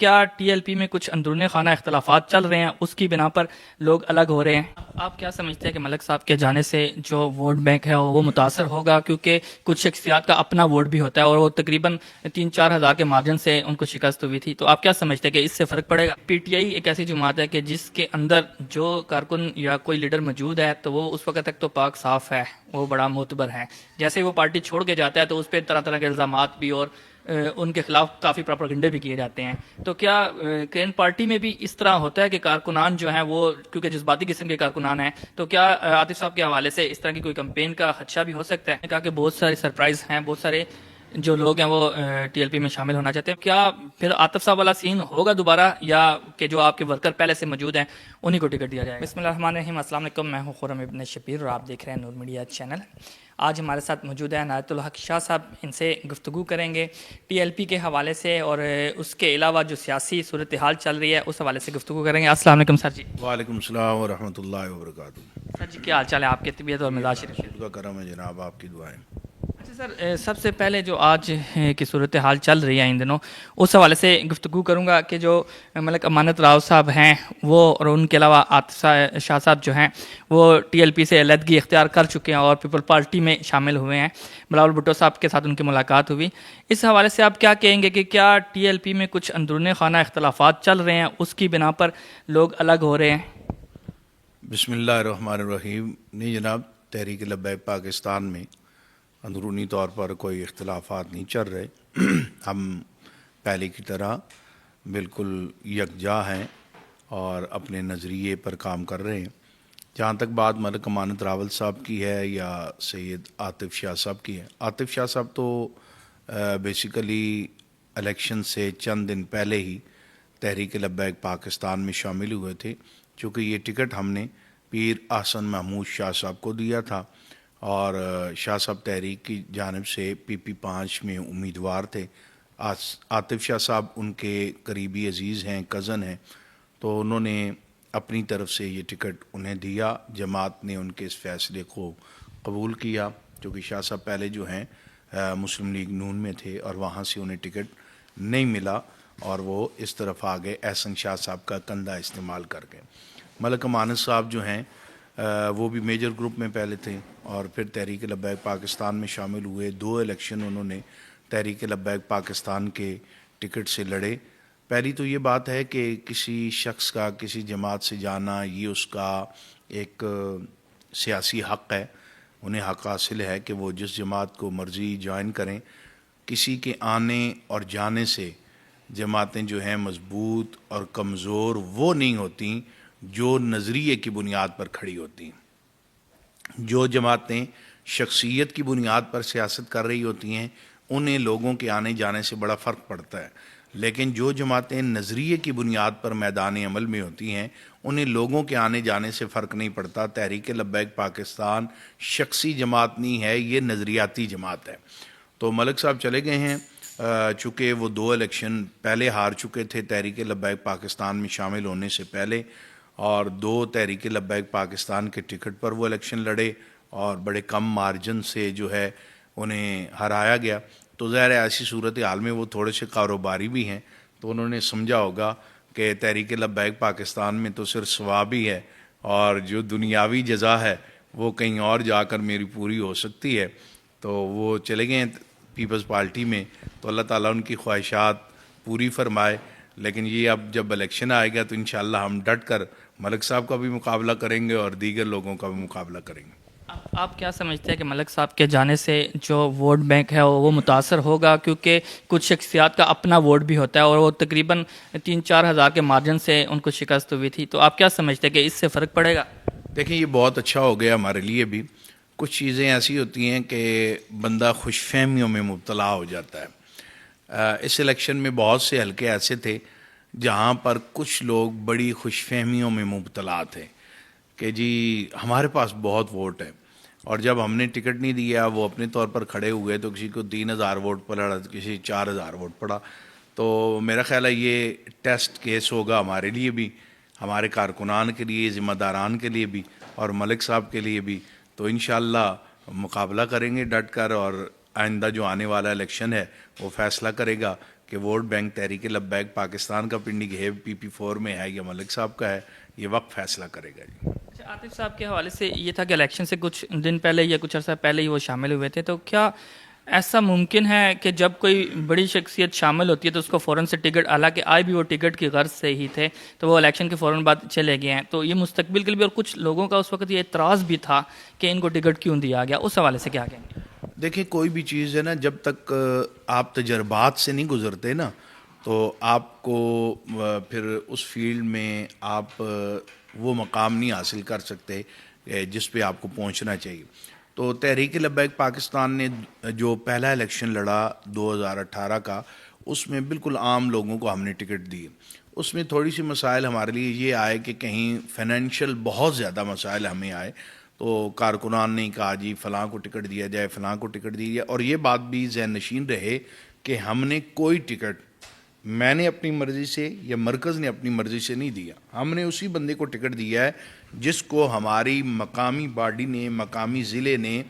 کیا T L P میں کچھ اندرون خانہ اختلافات چل رہے ہیں، اس کی بنا پر لوگ الگ ہو رہے ہیں؟ آپ کیا سمجھتے ہیں کہ ملک صاحب کے جانے سے جو ووٹ بینک ہے وہ متاثر ہوگا؟ کیونکہ کچھ شخصیات کا اپنا ووٹ بھی ہوتا ہے اور وہ تقریباً 3-4 ہزار کے مارجن سے ان کو شکست ہوئی تھی، تو آپ کیا سمجھتے ہیں کہ اس سے فرق پڑے گا؟ پی ٹی آئی ایک ایسی جماعت ہے کہ جس کے اندر جو کارکن یا کوئی لیڈر موجود ہے تو وہ اس وقت تک تو پاک صاف ہے، وہ بڑا معتبر ہے، جیسے وہ پارٹی چھوڑ کے جاتا ہے تو اس پہ طرح طرح کے الزامات بھی اور ان کے خلاف کافی پراپیگنڈے بھی کیے جاتے ہیں۔ تو کیا کین پارٹی میں بھی اس طرح ہوتا ہے کہ کارکنان جو ہیں وہ کیونکہ جذباتی قسم کے کارکنان ہیں، تو کیا عاطف صاحب کے حوالے سے اس طرح کی کوئی کمپین کا خدشہ بھی ہو سکتا ہے؟ کہا کہ بہت سارے سرپرائز ہیں، بہت سارے جو لوگ ہیں وہ ٹی ایل پی میں شامل ہونا چاہتے ہیں، کیا پھر عاطف صاحب والا سین ہوگا دوبارہ، یا کہ جو آپ کے ورکر پہلے سے موجود ہیں انہی کو ٹکٹ دیا جائے گا؟ بسم اللہ الرحمن الرحیم، السلام علیکم، میں ہوں خرم ابن شبیر اور آپ دیکھ رہے ہیں نور میڈیا چینل۔ آج ہمارے ساتھ موجود ہے عنایت الحق شاہ صاحب، ان سے گفتگو کریں گے ٹی ایل پی کے حوالے سے اور اس کے علاوہ جو سیاسی صورتحال چل رہی ہے اس حوالے سے گفتگو کریں گے۔ السلام علیکم سر جی۔ وعلیکم السلام ورحمۃ اللہ وبرکاتہ۔ سر جی کیا حال چال ہے؟ آپ کی طبیعت اور مزاج شریف؟ خود کا کرم ہے جناب، آپ کی دعائیں۔ اچھا سر، سب سے پہلے جو آج کی صورتحال چل رہی ہے ان دنوں، اس حوالے سے گفتگو کروں گا کہ جو ملک امانت راؤ صاحب ہیں وہ اور ان کے علاوہ عاطف شاہ صاحب جو ہیں وہ ٹی ایل پی سے علیحدگی اختیار کر چکے ہیں اور پیپل پارٹی میں شامل ہوئے ہیں۔ بلاول بھٹو صاحب کے ساتھ ان کی ملاقات ہوئی، اس حوالے سے آپ کیا کہیں گے کہ کیا ٹی ایل پی میں کچھ اندرون خانہ اختلافات چل رہے ہیں، اس کی بنا پر لوگ الگ ہو رہے ہیں؟ بسم اللہ الرحمن الرحیم۔ نہیں جناب، تحریک لبیک پاکستان میں اندرونی طور پر کوئی اختلافات نہیں چل رہے۔ ہم پہلے کی طرح بالکل یکجا ہیں اور اپنے نظریے پر کام کر رہے ہیں۔ جہاں تک بات ملک امانت راول صاحب کی ہے یا سید عاطف شاہ صاحب کی ہے، عاطف شاہ صاحب تو بیسیکلی الیکشن سے چند دن پہلے ہی تحریک لبیک پاکستان میں شامل ہوئے تھے، چونکہ یہ ٹکٹ ہم نے پیر احسن محمود شاہ صاحب کو دیا تھا اور شاہ صاحب تحریک کی جانب سے پی پی 5 میں امیدوار تھے۔ عاطف شاہ صاحب ان کے قریبی عزیز ہیں، کزن ہیں، تو انہوں نے اپنی طرف سے یہ ٹکٹ انہیں دیا۔ جماعت نے ان کے اس فیصلے کو قبول کیا، کیونکہ شاہ صاحب پہلے جو ہیں مسلم لیگ نون میں تھے اور وہاں سے انہیں ٹکٹ نہیں ملا اور وہ اس طرف آ گئے احسن شاہ صاحب کا کندھا استعمال کر کے۔ ملک امانت صاحب جو ہیں وہ بھی میجر گروپ میں پہلے تھے اور پھر تحریک لبیک پاکستان میں شامل ہوئے۔ 2 الیکشن انہوں نے تحریک لبیک پاکستان کے ٹکٹ سے لڑے۔ پہلی تو یہ بات ہے کہ کسی شخص کا کسی جماعت سے جانا یہ اس کا ایک سیاسی حق ہے، انہیں حق حاصل ہے کہ وہ جس جماعت کو مرضی جوائن کریں۔ کسی کے آنے اور جانے سے جماعتیں جو ہیں مضبوط اور کمزور وہ نہیں ہوتیں جو نظریے کی بنیاد پر کھڑی ہوتی ہیں۔ جو جماعتیں شخصیت کی بنیاد پر سیاست کر رہی ہوتی ہیں انہیں لوگوں کے آنے جانے سے بڑا فرق پڑتا ہے، لیکن جو جماعتیں نظریے کی بنیاد پر میدان عمل میں ہوتی ہیں انہیں لوگوں کے آنے جانے سے فرق نہیں پڑتا۔ تحریک لبیک پاکستان شخصی جماعت نہیں ہے، یہ نظریاتی جماعت ہے۔ تو ملک صاحب چلے گئے ہیں، چونکہ وہ 2 الیکشن پہلے ہار چکے تھے تحریک لبیک پاکستان میں شامل ہونے سے پہلے، اور 2 تحریک لبیک پاکستان کے ٹکٹ پر وہ الیکشن لڑے اور بڑے کم مارجن سے جو ہے انہیں ہرایا گیا۔ تو ظاہر ہے ایسی صورتحال میں وہ تھوڑے سے کاروباری بھی ہیں، تو انہوں نے سمجھا ہوگا کہ تحریک لبیک پاکستان میں تو صرف ثواب ہی ہے اور جو دنیاوی جزا ہے وہ کہیں اور جا کر میری پوری ہو سکتی ہے، تو وہ چلے گئے ہیں پیپلز پارٹی میں۔ تو اللہ تعالیٰ ان کی خواہشات پوری فرمائے، لیکن یہ اب جب الیکشن آئے گا تو انشاءاللہ ہم ڈٹ کر ملک صاحب کا بھی مقابلہ کریں گے اور دیگر لوگوں کا بھی مقابلہ کریں گے۔ آپ کیا سمجھتے ہیں کہ ملک صاحب کے جانے سے جو ووٹ بینک ہے وہ متاثر ہوگا؟ کیونکہ کچھ شخصیات کا اپنا ووٹ بھی ہوتا ہے اور وہ تقریباً 3-4 ہزار کے مارجن سے ان کو شکست ہوئی تھی، تو آپ کیا سمجھتے ہیں کہ اس سے فرق پڑے گا؟ دیکھیں یہ بہت اچھا ہو گیا ہمارے لیے بھی۔ کچھ چیزیں ایسی ہوتی ہیں کہ بندہ خوش فہمیوں میں مبتلا ہو جاتا ہے۔ اس الیکشن میں بہت سے حلقے ایسے تھے جہاں پر کچھ لوگ بڑی خوش فہمیوں میں مبتلا تھے کہ جی ہمارے پاس بہت ووٹ ہے، اور جب ہم نے ٹکٹ نہیں دیا وہ اپنے طور پر کھڑے ہوئے تو کسی کو 3,000 ووٹ پڑا، کسی 4,000 ووٹ پڑا۔ تو میرا خیال ہے یہ ٹیسٹ کیس ہوگا ہمارے لیے بھی، ہمارے کارکنان کے لیے، ذمہ داران کے لیے بھی اور ملک صاحب کے لیے بھی۔ تو انشاءاللہ مقابلہ کریں گے ڈٹ کر، اور آئندہ جو آنے والا الیکشن ہے وہ فیصلہ کرے گا کہ ووٹ بینک تحریک لبیک پاکستان کا پنڈی گھیب PP4 میں ہے یا ملک صاحب کا ہے، یہ وقت فیصلہ کرے گا جی۔ اچھا، عاطف صاحب کے حوالے سے یہ تھا کہ الیکشن سے کچھ دن پہلے یا کچھ عرصہ پہلے ہی وہ شامل ہوئے تھے، تو کیا ایسا ممکن ہے کہ جب کوئی بڑی شخصیت شامل ہوتی ہے تو اس کو فوراً سے ٹکٹ، حالانکہ آئے بھی وہ ٹکٹ کی غرض سے ہی تھے، تو وہ الیکشن کے فوراً بعد چلے گئے ہیں، تو یہ مستقبل کے لیے بھی، اور کچھ لوگوں کا اس وقت یہ اعتراض بھی تھا کہ ان کو ٹکٹ کیوں دیا گیا، اس حوالے سے کیا کہیں گے؟ دیکھیں کوئی بھی چیز ہے نا، جب تک آپ تجربات سے نہیں گزرتے نا تو آپ کو پھر اس فیلڈ میں آپ وہ مقام نہیں حاصل کر سکتے جس پہ آپ کو پہنچنا چاہیے۔ تو تحریک لبیک پاکستان نے جو پہلا الیکشن لڑا 2018 کا، اس میں بالکل عام لوگوں کو ہم نے ٹکٹ دیے۔ اس میں تھوڑی سی مسائل ہمارے لیے یہ آئے کہ کہیں فائنینشیل بہت زیادہ مسائل ہمیں آئے، تو کارکنان نے کہا جی فلاں کو ٹکٹ دیا جائے، فلاں کو ٹکٹ دی جائے، اور یہ بات بھی ذہن نشین رہے کہ ہم نے کوئی ٹکٹ میں نے اپنی مرضی سے یا مرکز نے اپنی مرضی سے نہیں دیا، ہم نے اسی بندے کو ٹکٹ دیا ہے جس کو ہماری مقامی باڈی نے، مقامی ضلع نے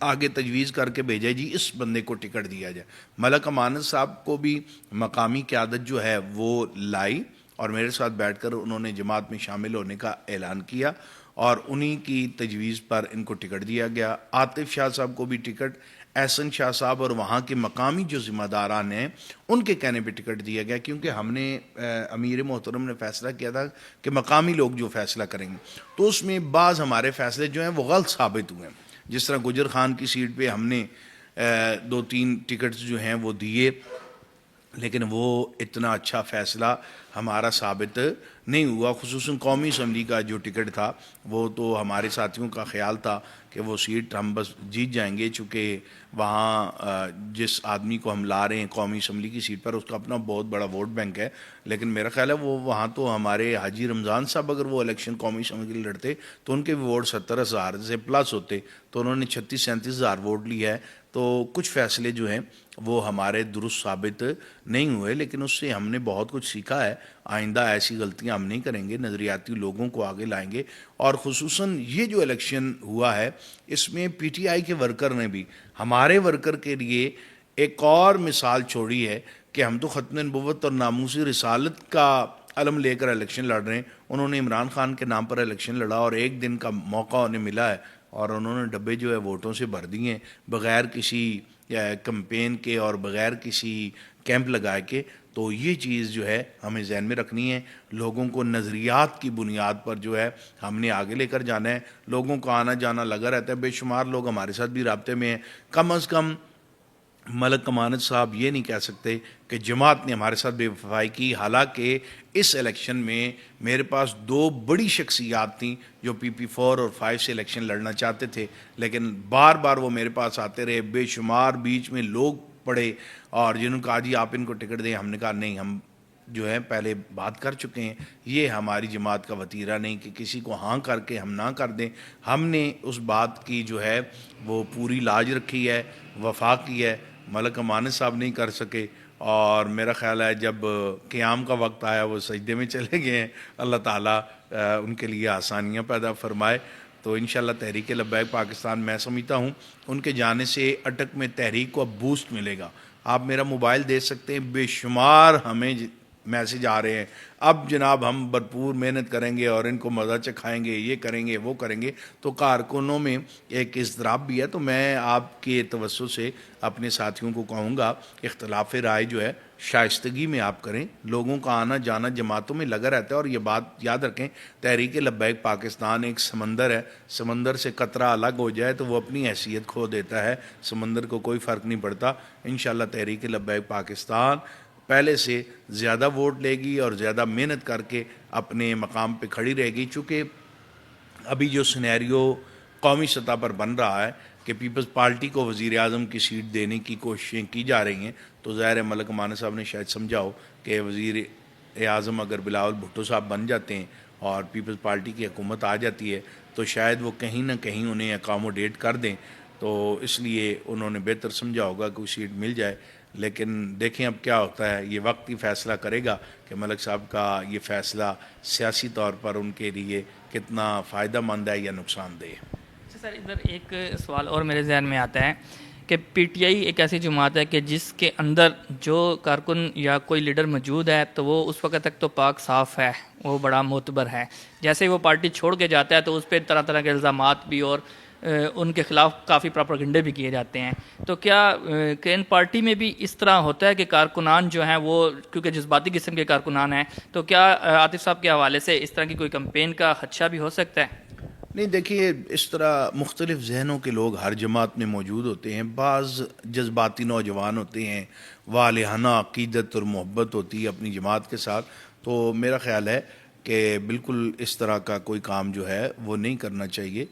آگے تجویز کر کے بھیجا جی اس بندے کو ٹکٹ دیا جائے۔ ملک امانت صاحب کو بھی مقامی قیادت جو ہے وہ لائی اور میرے ساتھ بیٹھ کر انہوں نے جماعت میں شامل ہونے کا اعلان کیا، اور انہی کی تجویز پر ان کو ٹکٹ دیا گیا۔ عاطف شاہ صاحب کو بھی ٹکٹ، احسن شاہ صاحب اور وہاں کے مقامی جو ذمہ داران ہیں ان کے کہنے پہ ٹکٹ دیا گیا، کیونکہ ہم نے امیر محترم نے فیصلہ کیا تھا کہ مقامی لوگ جو فیصلہ کریں گے، تو اس میں بعض ہمارے فیصلے جو ہیں وہ غلط ثابت ہوئے ہیں۔ جس طرح گجر خان کی سیٹ پہ ہم نے 2-3 ٹکٹس جو ہیں وہ دیے، لیکن وہ اتنا اچھا فیصلہ ہمارا ثابت نہیں ہوا۔ خصوصاً قومی اسمبلی کا جو ٹکٹ تھا وہ تو ہمارے ساتھیوں کا خیال تھا کہ وہ سیٹ ہم بس جیت جائیں گے، چونکہ وہاں جس آدمی کو ہم لا رہے ہیں قومی اسمبلی کی سیٹ پر اس کا اپنا بہت بڑا ووٹ بینک ہے، لیکن میرا خیال ہے وہ وہاں تو ہمارے حاجی رمضان صاحب اگر وہ الیکشن قومی اسمبلی کے لیے لڑتے تو ان کے ووٹ 70,000 سے پلس ہوتے، تو انہوں نے 36-37,000 ووٹ لیا ہے۔ تو کچھ فیصلے جو ہیں وہ ہمارے درست ثابت نہیں ہوئے، لیکن اس سے ہم نے بہت کچھ سیکھا ہے، آئندہ ایسی غلطیاں ہم نہیں کریں گے، نظریاتی لوگوں کو آگے لائیں گے۔ اور خصوصاً یہ جو الیکشن ہوا ہے اس میں PTI کے ورکر نے بھی ہمارے ورکر کے لیے ایک اور مثال چھوڑی ہے کہ ہم تو ختم نبوت اور ناموس رسالت کا علم لے کر الیکشن لڑ رہے ہیں، انہوں نے عمران خان کے نام پر الیکشن لڑا اور ایک دن کا موقع انہیں ملا ہے اور انہوں نے ڈبے جو ہے ووٹوں سے بھر دیے ہیں بغیر کسی کمپین کے اور بغیر کسی کیمپ لگائے کے۔ تو یہ چیز جو ہے ہمیں ذہن میں رکھنی ہے، لوگوں کو نظریات کی بنیاد پر جو ہے ہم نے آگے لے کر جانا ہے۔ لوگوں کا آنا جانا لگا رہتا ہے، بے شمار لوگ ہمارے ساتھ بھی رابطے میں ہیں، کم از کم ملک امانت صاحب یہ نہیں کہہ سکتے کہ جماعت نے ہمارے ساتھ بے وفائی کی، حالانکہ اس الیکشن میں میرے پاس 2 بڑی شخصیات تھیں جو PP4 اور 5 سے الیکشن لڑنا چاہتے تھے، لیکن بار بار وہ میرے پاس آتے رہے، بے شمار بیچ میں لوگ پڑے اور جنہوں نے کہا جی آپ ان کو ٹکٹ دیں، ہم نے کہا نہیں، ہم جو ہے پہلے بات کر چکے ہیں، یہ ہماری جماعت کا وتیرہ نہیں کہ کسی کو ہاں کر کے ہم نہ کر دیں۔ ہم نے اس بات کی جو ہے وہ پوری لاج رکھی ہے، وفا کی ہے، ملک امانت صاحب نہیں کر سکے، اور میرا خیال ہے جب قیام کا وقت آیا وہ سجدے میں چلے گئے ہیں، اللہ تعالیٰ ان کے لیے آسانیاں پیدا فرمائے۔ تو انشاءاللہ تحریک لبیک پاکستان میں سمجھتا ہوں ان کے جانے سے اٹک میں تحریک کو اب بوسٹ ملے گا۔ آپ میرا موبائل دیکھ سکتے ہیں، بے شمار ہمیں میسج آ رہے ہیں، اب جناب ہم بھرپور محنت کریں گے اور ان کو مزہ چکھائیں گے، یہ کریں گے وہ کریں گے۔ تو کارکنوں میں ایک اضطراب بھی ہے۔ تو میں آپ کے توسط سے اپنے ساتھیوں کو کہوں گا اختلاف رائے جو ہے شائستگی میں آپ کریں، لوگوں کا آنا جانا جماعتوں میں لگا رہتا ہے، اور یہ بات یاد رکھیں تحریک لبیک پاکستان ایک سمندر ہے، سمندر سے قطرہ الگ ہو جائے تو وہ اپنی حیثیت کھو دیتا ہے، سمندر کو کوئی فرق نہیں پڑتا۔ انشاءاللہ تحریک لبیک پاکستان پہلے سے زیادہ ووٹ لے گی اور زیادہ محنت کر کے اپنے مقام پہ کھڑی رہے گی، چونکہ ابھی جو سینیریو قومی سطح پر بن رہا ہے کہ پیپلز پارٹی کو وزیر اعظم کی سیٹ دینے کی کوششیں کی جا رہی ہیں، تو ظاہر ہے ملک امانت صاحب نے شاید سمجھا ہو کہ وزیر اعظم اگر بلاول بھٹو صاحب بن جاتے ہیں اور پیپلز پارٹی کی حکومت آ جاتی ہے تو شاید وہ کہیں نہ کہیں انہیں اکاموڈیٹ کر دیں، تو اس لیے انہوں نے بہتر سمجھا ہوگا کہ وہ سیٹ مل جائے۔ لیکن دیکھیں اب کیا ہوتا ہے، یہ وقت ہی فیصلہ کرے گا کہ ملک صاحب کا یہ فیصلہ سیاسی طور پر ان کے لیے کتنا فائدہ مند ہے یا نقصان دہ ہے۔ اچھا سر، ادھر ایک سوال اور میرے ذہن میں آتا ہے کہ پی ٹی آئی ایک ایسی جماعت ہے کہ جس کے اندر جو کارکن یا کوئی لیڈر موجود ہے تو وہ اس وقت تک تو پاک صاف ہے، وہ بڑا معتبر ہے، جیسے ہی وہ پارٹی چھوڑ کے جاتا ہے تو اس پہ طرح طرح کے الزامات بھی اور ان کے خلاف کافی پراپیگنڈے بھی کیے جاتے ہیں. تو کیا کین پارٹی میں بھی اس طرح ہوتا ہے کہ کارکنان جو ہیں وہ کیونکہ جذباتی قسم کے کارکنان ہیں، تو کیا عاطف صاحب کے حوالے سے اس طرح کی کوئی کمپین کا خدشہ بھی ہو سکتا ہے؟ نہیں، دیکھیے اس طرح مختلف ذہنوں کے لوگ ہر جماعت میں موجود ہوتے ہیں. بعض جذباتی نوجوان ہوتے ہیں، والہانہ عقیدت اور محبت ہوتی ہے اپنی جماعت کے ساتھ. تو میرا خیال ہے کہ بالکل اس طرح کا کوئی کام جو ہے وہ نہیں کرنا چاہیے.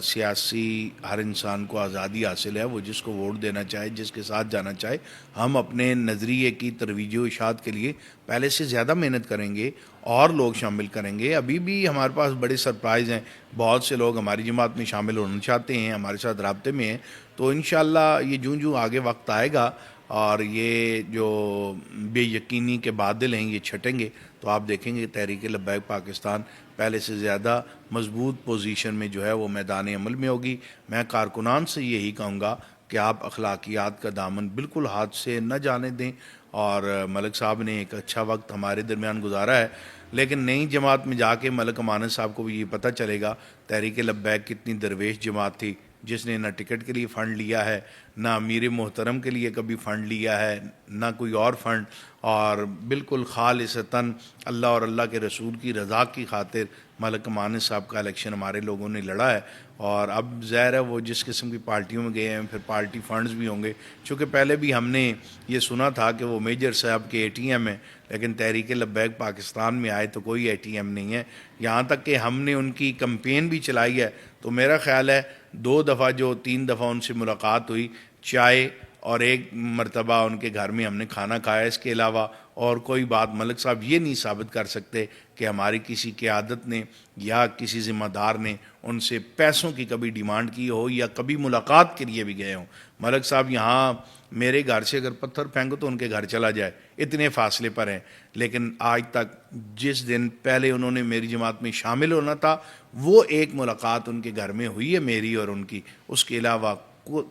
سیاسی ہر انسان کو آزادی حاصل ہے، وہ جس کو ووٹ دینا چاہے، جس کے ساتھ جانا چاہے. ہم اپنے نظریے کی ترویج و اشاعت کے لیے پہلے سے زیادہ محنت کریں گے اور لوگ شامل کریں گے. ابھی بھی ہمارے پاس بڑے سرپرائز ہیں، بہت سے لوگ ہماری جماعت میں شامل ہونا چاہتے ہیں، ہمارے ساتھ رابطے میں ہیں. تو انشاءاللہ یہ جوں آگے وقت آئے گا اور یہ جو بے یقینی کے بادل ہیں یہ چھٹیں گے تو آپ دیکھیں گے تحریک لبیک پاکستان پہلے سے زیادہ مضبوط پوزیشن میں جو ہے وہ میدان عمل میں ہوگی. میں کارکنان سے یہی کہوں گا کہ آپ اخلاقیات کا دامن بالکل ہاتھ سے نہ جانے دیں. اور ملک صاحب نے ایک اچھا وقت ہمارے درمیان گزارا ہے، لیکن نئی جماعت میں جا کے ملک امانت صاحب کو بھی یہ پتہ چلے گا تحریک لبیک کتنی درویش جماعت تھی، جس نے نہ ٹکٹ کے لیے فنڈ لیا ہے، نہ امیر محترم کے لیے کبھی فنڈ لیا ہے، نہ کوئی اور فنڈ، اور بالکل خالصتاً اللہ اور اللہ کے رسول کی رضا کی خاطر ملک امانت صاحب کا الیکشن ہمارے لوگوں نے لڑا ہے. اور اب ظاہر ہے وہ جس قسم کی پارٹیوں میں گئے ہیں پھر پارٹی فنڈز بھی ہوں گے، چونکہ پہلے بھی ہم نے یہ سنا تھا کہ وہ میجر صاحب کے اے ٹی ایم ہیں، لیکن تحریک لبیک پاکستان میں آئے تو کوئی اے ٹی ایم نہیں ہے. یہاں تک کہ ہم نے ان کی کمپین بھی چلائی ہے. تو میرا خیال ہے 2 دفعہ جو 3 دفعہ ان سے ملاقات ہوئی، چائے اور 1 مرتبہ ان کے گھر میں ہم نے کھانا کھایا، اس کے علاوہ اور کوئی بات ملک صاحب یہ نہیں ثابت کر سکتے کہ ہماری کسی قیادت نے یا کسی ذمہ دار نے ان سے پیسوں کی کبھی ڈیمانڈ کی ہو یا کبھی ملاقات کے لیے بھی گئے ہوں. ملک صاحب یہاں میرے گھر سے اگر پتھر پھینکو تو ان کے گھر چلا جائے، اتنے فاصلے پر ہیں. لیکن آج تک جس دن پہلے انہوں نے میری جماعت میں شامل ہونا تھا وہ ایک ملاقات ان کے گھر میں ہوئی ہے میری اور ان کی، اس کے علاوہ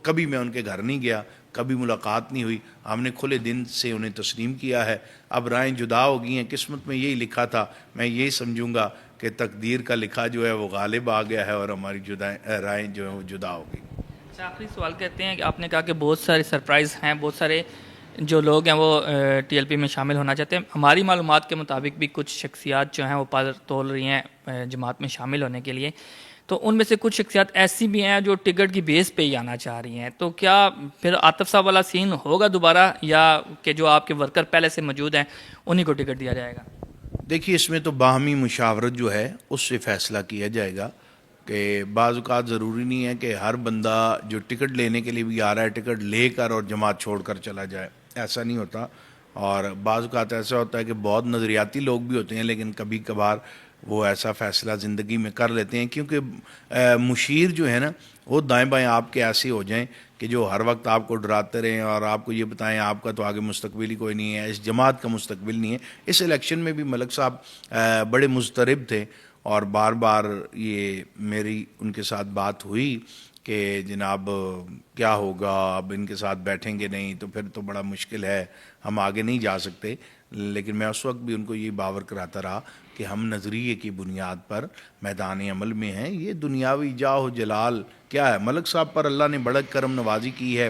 کبھی میں ان کے گھر نہیں گیا، کبھی ملاقات نہیں ہوئی. ہم نے کھلے دن سے انہیں تسلیم کیا ہے. اب رائیں جدا ہو گئی ہیں، قسمت میں یہی لکھا تھا. میں یہی سمجھوں گا کہ تقدیر کا لکھا جو ہے وہ غالب آ گیا ہے اور ہماری رائیں جو ہیں وہ جدا ہو گئی. اچھا، آخری سوال کرتے ہیں کہ آپ نے کہا کہ بہت سارے سرپرائز ہیں، بہت سارے جو لوگ ہیں وہ ٹی ایل پی میں شامل ہونا چاہتے ہیں. ہماری معلومات کے مطابق بھی کچھ شخصیات جو ہیں وہ پادر تول رہی ہیں جماعت میں شامل ہونے کے لیے، تو ان میں سے کچھ شخصیات ایسی بھی ہیں جو ٹکٹ کی بیس پہ ہی آنا چاہ رہی ہیں. تو کیا پھر عاطف صاحب والا سین ہوگا دوبارہ، یا کہ جو آپ کے ورکر پہلے سے موجود ہیں انہی کو ٹکٹ دیا جائے گا؟ دیکھیے اس میں تو باہمی مشاورت جو ہے اس سے فیصلہ کیا جائے گا کہ بعض اوقات ضروری نہیں ہے کہ ہر بندہ جو ٹکٹ لینے کے لیے بھی آ رہا ہے ٹکٹ لے کر اور جماعت چھوڑ کر چلا جائے، ایسا نہیں ہوتا. اور بعض اوقات ایسا ہوتا ہے کہ بہت نظریاتی لوگ بھی ہوتے ہیں لیکن کبھی کبھار وہ ایسا فیصلہ زندگی میں کر لیتے ہیں، کیونکہ مشیر جو ہے نا وہ دائیں بائیں آپ کے ایسے ہو جائیں کہ جو ہر وقت آپ کو ڈراتے رہیں اور آپ کو یہ بتائیں آپ کا تو آگے مستقبل ہی کوئی نہیں ہے، اس جماعت کا مستقبل نہیں ہے. اس الیکشن میں بھی ملک صاحب بڑے مضطرب تھے اور بار بار یہ میری ان کے ساتھ بات ہوئی کہ جناب کیا ہوگا، اب ان کے ساتھ بیٹھیں گے نہیں تو پھر تو بڑا مشکل ہے، ہم آگے نہیں جا سکتے. لیکن میں اس وقت بھی ان کو یہ باور کراتا رہا کہ ہم نظریے کی بنیاد پر میدان عمل میں ہیں. یہ دنیاوی جاہ و جلال کیا ہے، ملک صاحب پر اللہ نے بڑا کرم نوازی کی ہے،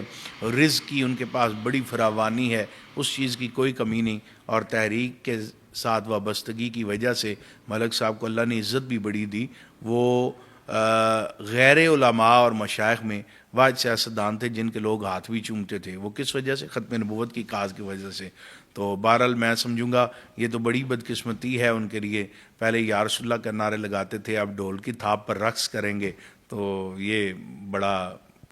رزق کی ان کے پاس بڑی فراوانی ہے، اس چیز کی کوئی کمی نہیں. اور تحریک کے ساتھ وابستگی کی وجہ سے ملک صاحب کو اللہ نے عزت بھی بڑی دی. وہ غیر علماء اور مشائخ میں واحد سیاستدان تھے جن کے لوگ ہاتھ بھی چومتے تھے. وہ کس وجہ سے؟ ختم نبوت کی کاز کی وجہ سے. تو بہرحال میں سمجھوں گا یہ تو بڑی بدقسمتی ہے ان کے لیے. پہلے یا رسول اللہ کے نعرے لگاتے تھے، اب ڈھول کی تھاپ پر رقص کریں گے، تو یہ بڑا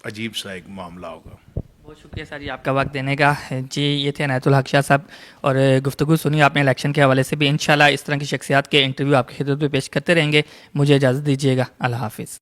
عجیب سا ایک معاملہ ہوگا. بہت شکریہ سر جی آپ کا وقت دینے کا. جی یہ تھے عنایت الحق شاہ صاحب، اور گفتگو سنی آپ نے الیکشن کے حوالے سے بھی. انشاءاللہ اس طرح کی شخصیات کے انٹرویو آپ کی خدمت میں پیش کرتے رہیں گے. مجھے اجازت دیجیے گا. اللہ حافظ.